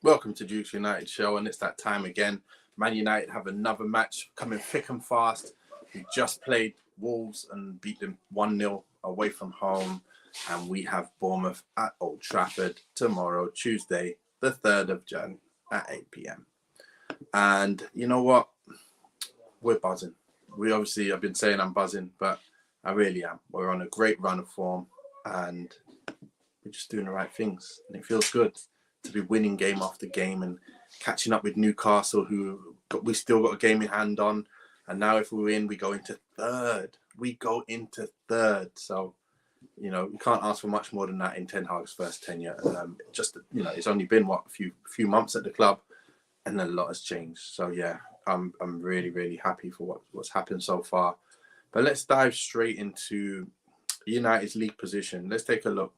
Welcome to Duke's United show, and it's that time again. Man United have another match coming thick and fast. We just played Wolves and beat them 1-0 away from home, and we have Bournemouth at Old Trafford tomorrow, Tuesday, the 3rd of Jan at 8 p.m. And you know what? We're buzzing. I've been saying I'm buzzing, but I really am. We're on a great run of form, and we're just doing the right things, and it feels good to be winning game after game and catching up with Newcastle, we still got a game in hand on. And now if we win, we go into third. So, you can't ask for much more than that in Ten Hag's first tenure. It's only been, a few months at the club, and a lot has changed. So, yeah, I'm really, really happy for what's happened so far. But let's dive straight into United's league position. Let's take a look.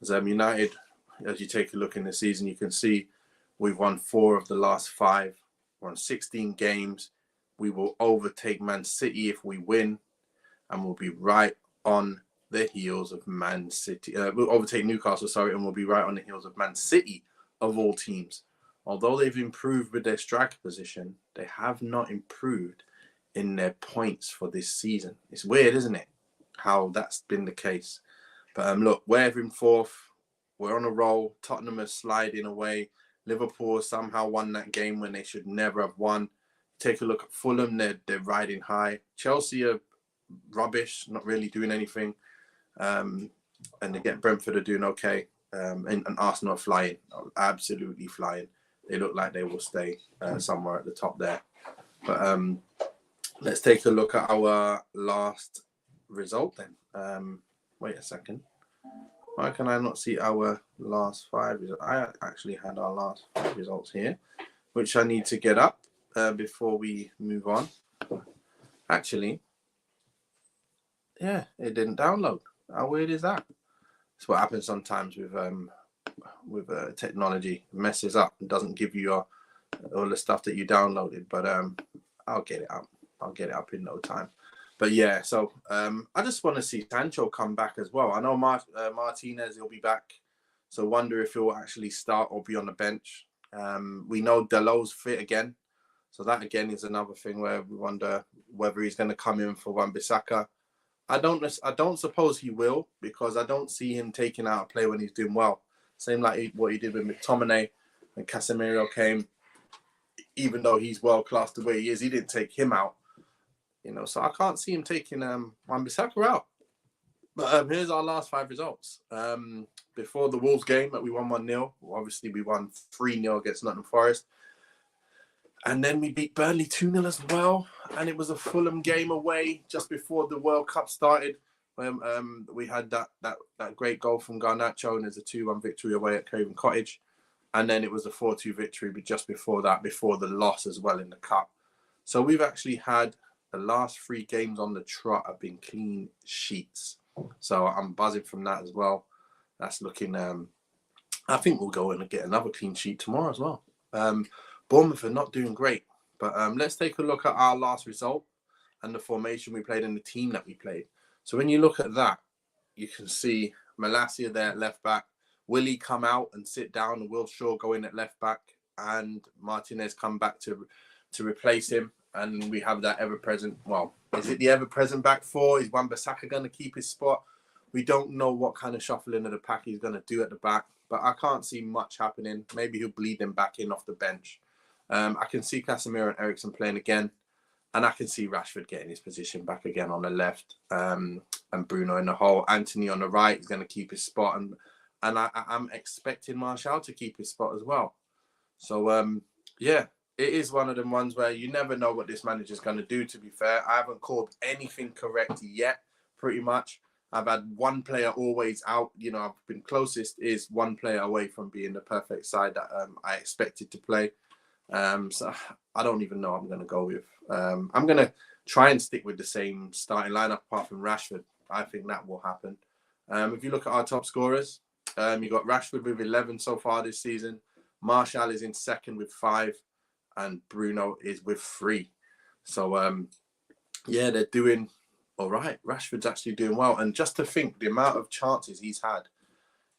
As United, as you take a look in the season, you can see we've won 4 of the last 5. We're on 16 games. We will overtake Man City if we win, and we'll be right on the heels of Man City. We'll overtake Newcastle, and we'll be right on the heels of Man City, of all teams. Although they've improved with their striker position, they have not improved in their points for this season. It's weird, isn't it, how that's been the case? But look, we're in 4th. We're on a roll. Tottenham is sliding away. Liverpool somehow won that game when they should never have won. Take a look at Fulham. They're riding high. Chelsea are rubbish, not really doing anything. And again, Brentford are doing okay. And Arsenal are flying, absolutely flying. They look like they will stay somewhere at the top there. But let's take a look at our last result then. Wait a second. Why can I not see our last 5 results? I actually had our last 5 results here, which I need to get up before we move on. Actually, yeah, it didn't download. How weird is that? It's what happens sometimes with technology. It messes up and doesn't give you all the stuff that you downloaded. But I'll get it up. I'll get it up in no time. But yeah, so I just want to see Sancho come back as well. I know Martinez, he'll be back. So wonder if he'll actually start or be on the bench. We know Dalot's fit again. So that again is another thing where we wonder whether he's going to come in for Wan-Bissaka. I don't suppose he will, because I don't see him taking out a play when he's doing well. Same like what he did with McTominay when Casemiro came. Even though he's world class the way he is, he didn't take him out. So I can't see him taking Wan-Bissaka out. But here's our last 5 results. Before the Wolves game that we won 1-0, obviously we won 3-0 against Nottingham Forest. And then we beat Burnley 2-0 as well. And it was a Fulham game away just before the World Cup started. We had that great goal from Garnacho, and there's a 2-1 victory away at Craven Cottage. And then it was a 4-2 victory, but just before that, before the loss as well in the Cup. So we've actually had the last 3 games on the trot have been clean sheets. So I'm buzzing from that as well. That's looking, I think we'll go in and get another clean sheet tomorrow as well. Bournemouth are not doing great. But let's take a look at our last result and the formation we played and the team that we played. So when you look at that, you can see Malacia there at left back. Willie come out and sit down, and Will Shaw go in at left back, and Martinez come back to replace him. And we have that ever-present, is it the ever-present back 4? Is Wan-Bissaka going to keep his spot? We don't know what kind of shuffling of the pack he's going to do at the back, but I can't see much happening. Maybe he'll bleed them back in off the bench. I can see Casemiro and Eriksen playing again, and I can see Rashford getting his position back again on the left, and Bruno in the hole. Anthony on the right is going to keep his spot, and I'm expecting Martial to keep his spot as well. So, yeah. It is one of them ones where you never know what this manager's going to do, to be fair. I haven't called anything correct yet, pretty much. I've had one player always out. I've been closest is one player away from being the perfect side that I expected to play. So I don't even know what I'm going to go with. I'm going to try and stick with the same starting lineup apart from Rashford. I think that will happen. If you look at our top scorers, you got Rashford with 11 so far this season. Martial is in second with 5. And Bruno is with 3. So, yeah, they're doing all right. Rashford's actually doing well. And just to think the amount of chances he's had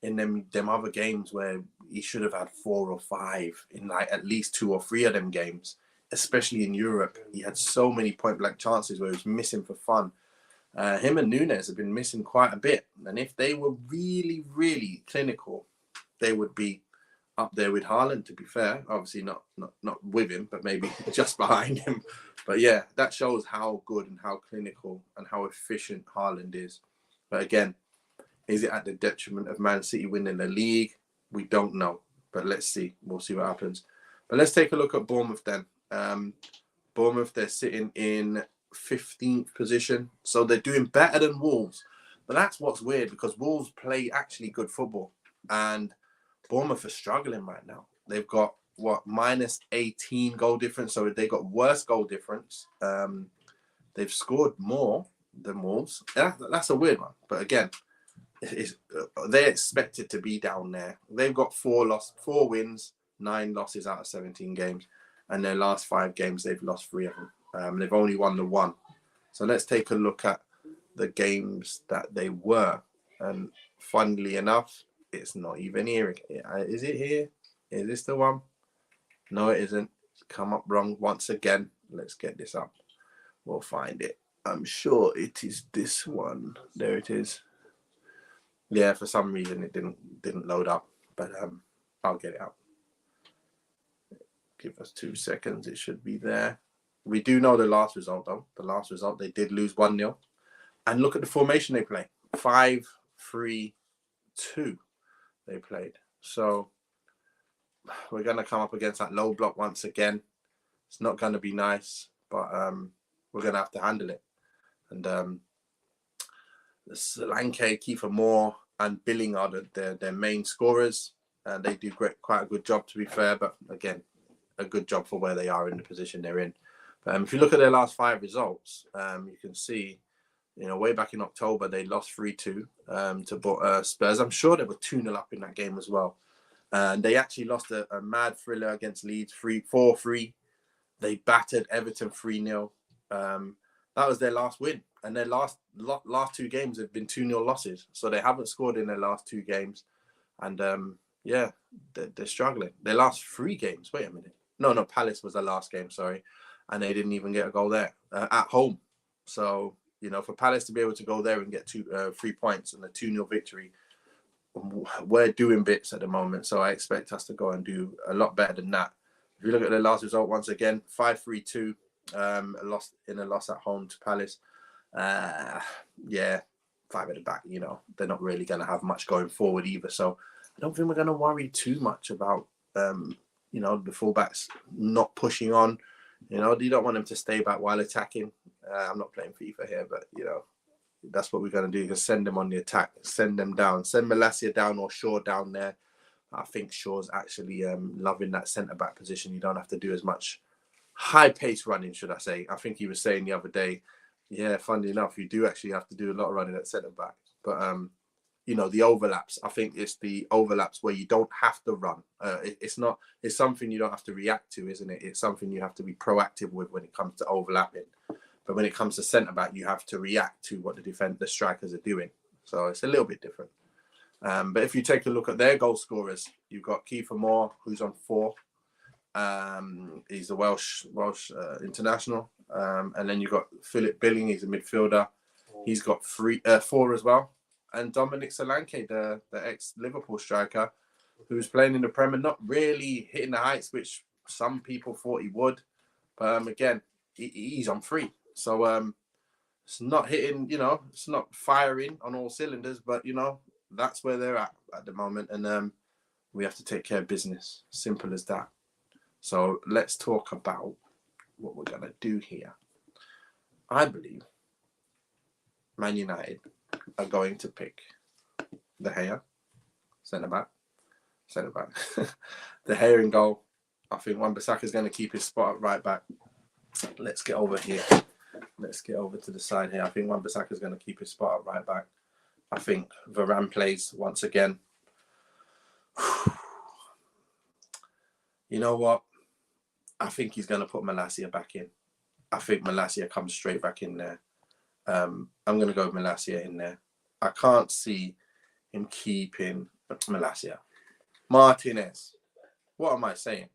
in them other games where, he should have had 4 or 5 in like at least 2 or 3 of them games, especially in Europe. He had so many point blank chances where he was missing for fun. Him and Nunes have been missing quite a bit. And if they were really, really clinical, they would be up there with Haaland, to be fair. Obviously not with him, but maybe just behind him. But yeah, that shows how good and how clinical and how efficient Haaland is. But again, is it at the detriment of Man City winning the league? We don't know. But let's see. We'll see what happens. But let's take a look at Bournemouth then. Bournemouth, they're sitting in 15th position. So they're doing better than Wolves. But that's what's weird, because Wolves play actually good football. And Bournemouth are struggling right now. They've got, minus 18 goal difference. So they got worse goal difference. They've scored more than Wolves. That's a weird one. But again, they're expected to be down there. They've got 4 wins, 9 losses out of 17 games. And their last 5 games, they've lost 3 of them. They've only won the 1. So let's take a look at the games that they were. And funnily enough, it's not even here. Is it here? Is this the one? No, it isn't. It's come up wrong once again. Let's get this up. We'll find it. I'm sure it is this one. There it is. Yeah, for some reason it didn't load up, but I'll get it up. Give us 2 seconds. It should be there. We do know the last result, though. The last result, they did lose 1-0. And look at the formation they play. 5-3-2 they played. So we're going to come up against that low block once again. It's not going to be nice, but we're going to have to handle it. And Solanke, Kiefer Moore, and Billing are their main scorers. And they do quite a good job, to be fair. But again, a good job for where they are in the position they're in. If you look at their last 5 results, you can see, way back in October, they lost 3-2 to Spurs. I'm sure they were 2-0 up in that game as well. And they actually lost a mad thriller against Leeds, 4-3. They battered Everton 3-0. That was their last win. And their last 2 games have been 2-0 losses. So they haven't scored in their last 2 games. And they're struggling. Their last 3 games, wait a minute. No, Palace was the last game, sorry. And they didn't even get a goal there at home. So, for Palace to be able to go there and get 3 points and a 2-0 victory, we're doing bits at the moment. So I expect us to go and do a lot better than that. If you look at the last result, once again, 5-3-2, a loss at home to Palace. 5 at the back, they're not really going to have much going forward either. So I don't think we're going to worry too much about, the fullbacks not pushing on. You don't want them to stay back while attacking. I'm not playing FIFA here, but, that's what we're going to do. Just send them on the attack, send them down, send Malacia down or Shaw down there. I think Shaw's actually loving that centre-back position. You don't have to do as much high-pace running, should I say. I think he was saying the other day, yeah, funnily enough, you do actually have to do a lot of running at centre-back. But, the overlaps, I think it's the overlaps where you don't have to run. It's something you don't have to react to, isn't it? It's something you have to be proactive with when it comes to overlapping. But when it comes to centre-back, you have to react to what the strikers are doing. So it's a little bit different. But if you take a look at their goal scorers, you've got Kiefer Moore, who's on 4. He's a Welsh international. And then you've got Philip Billing, he's a midfielder. He's got 4 as well. And Dominic Solanke, the ex-Liverpool striker, who's playing in the Premier, not really hitting the heights, which some people thought he would. But again, he's on 3. So it's not hitting, it's not firing on all cylinders, but, that's where they're at the moment. And we have to take care of business. Simple as that. So let's talk about what we're going to do here. I believe Man United are going to pick De Gea, centre-back. De Gea in goal. I think Wan-Bissaka is going to keep his spot at right back. Let's get over here. Let's get over to the side here. I think Wan-Bissaka is going to keep his spot at right back. I think Varane plays once again. You know what? I think he's going to put Malacia back in. I think Malacia comes straight back in there. I'm going to go with Malacia in there. I can't see him keeping Malacia. Martinez. What am I saying?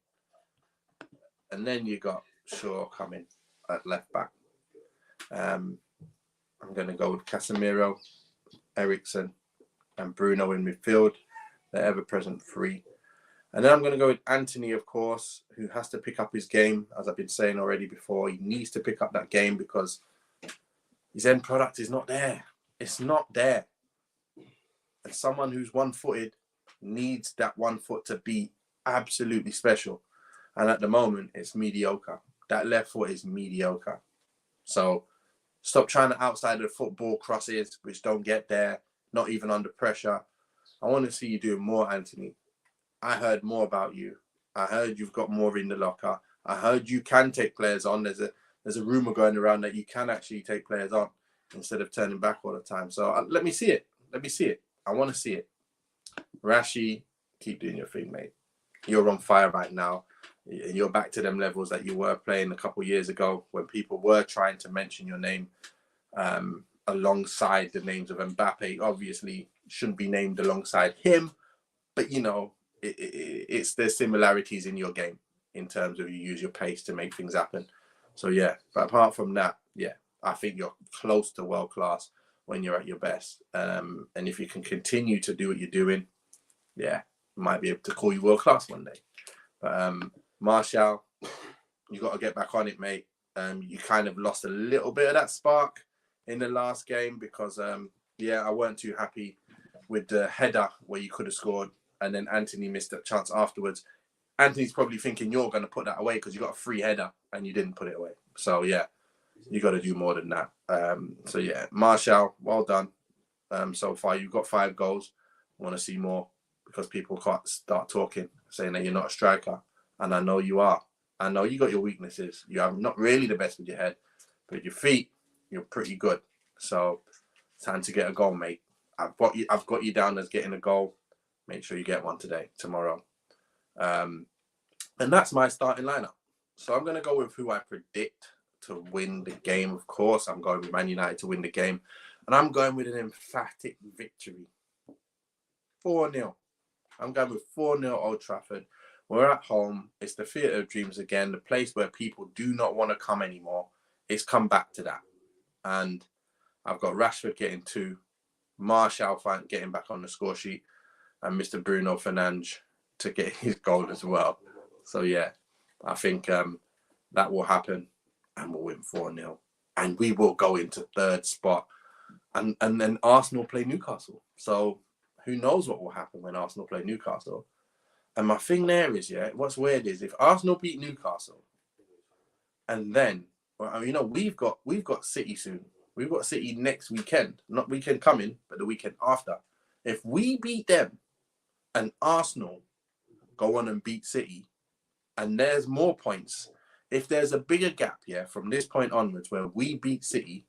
And then you got Shaw coming at left back. I'm going to go with Casemiro, Eriksen, and Bruno in midfield. The ever-present three. And then I'm going to go with Anthony, of course, who has to pick up his game, as I've been saying already before. He needs to pick up that game because his end product is not there. It's not there. And someone who's one-footed needs that one foot to be absolutely special. And at the moment, it's mediocre. That left foot is mediocre. So stop trying to outside the football crosses, which don't get there, not even under pressure. I want to see you doing more, Anthony. I heard more about you. I heard you've got more in the locker. I heard you can take players on. There's a rumor going around that you can actually take players on instead of turning back all the time. So let me see it. Let me see it. I want to see it. Rashi, keep doing your thing, mate. You're on fire right now. You're back to them levels that you were playing a couple of years ago when people were trying to mention your name alongside the names of Mbappe. Obviously, shouldn't be named alongside him, but you know, it's the similarities in your game in terms of you use your pace to make things happen. So yeah, but apart from that, yeah, I think you're close to world class when you're at your best. And if you can continue to do what you're doing, yeah, might be able to call you world class one day. But Martial, you got to get back on it, mate. You kind of lost a little bit of that spark in the last game because, yeah, I weren't too happy with the header where you could have scored and then Anthony missed that chance afterwards. Anthony's probably thinking you're going to put that away because you got a free header and you didn't put it away. So, yeah, you got to do more than that. So, yeah, Martial, well done so far. You've got 5 goals. I want to see more because people can't start talking, saying that you're not a striker. And I know you are. I know you got your weaknesses. You are not really the best with your head, but with your feet, you're pretty good. So, time to get a goal, mate. I've got you down as getting a goal. Make sure you get one tomorrow. And that's my starting lineup. So I'm going to go with who I predict to win the game. Of course, I'm going with Man United to win the game. And I'm going with an emphatic victory. 4-0. I'm going with 4-0 Old Trafford. We're at home. It's the theatre of dreams again, the place where people do not want to come anymore. It's come back to that. And I've got Rashford getting 2, Martial getting back on the score sheet, and Mr. Bruno Fernandes to get his goal as well. So, yeah, I think that will happen and we'll win 4-0. And we will go into 3rd spot. And then Arsenal play Newcastle. So who knows what will happen when Arsenal play Newcastle. And my thing there is, yeah, what's weird is if Arsenal beat Newcastle and then, well, you know, we've got City soon. We've got City next weekend. Not weekend coming, but the weekend after. If we beat them and Arsenal go on and beat City, and there's more points, if there's a bigger gap, yeah, from this point onwards where we beat City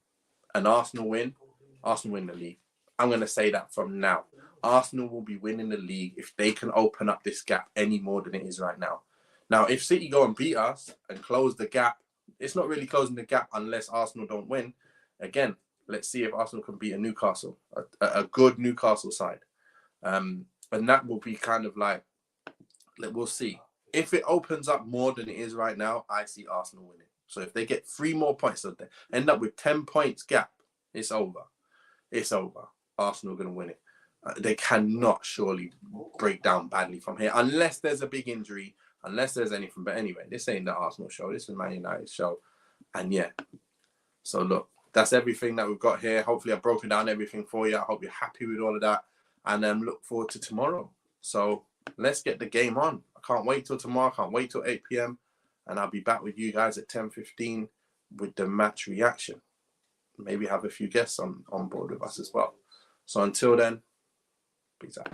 and Arsenal win the league. I'm going to say that from now. Arsenal will be winning the league if they can open up this gap any more than it is right now. Now, if City go and beat us and close the gap, it's not really closing the gap unless Arsenal don't win. Again, let's see if Arsenal can beat a Newcastle, a good Newcastle side. And that will be kind of like, we'll see. If it opens up more than it is right now, I see Arsenal winning. So if they get 3 more points, so they end up with 10 points gap, it's over. It's over. Arsenal are going to win it. They cannot surely break down badly from here unless there's a big injury, unless there's anything. But anyway, this ain't the Arsenal show. This is Man United show. And yeah, so look, that's everything that we've got here. Hopefully I've broken down everything for you. I hope you're happy with all of that. And look forward to tomorrow. So let's get the game on. I can't wait till tomorrow. I can't wait till 8 p.m. And I'll be back with you guys at 10:15 with the match reaction. Maybe have a few guests on board with us as well. So until then, peace out.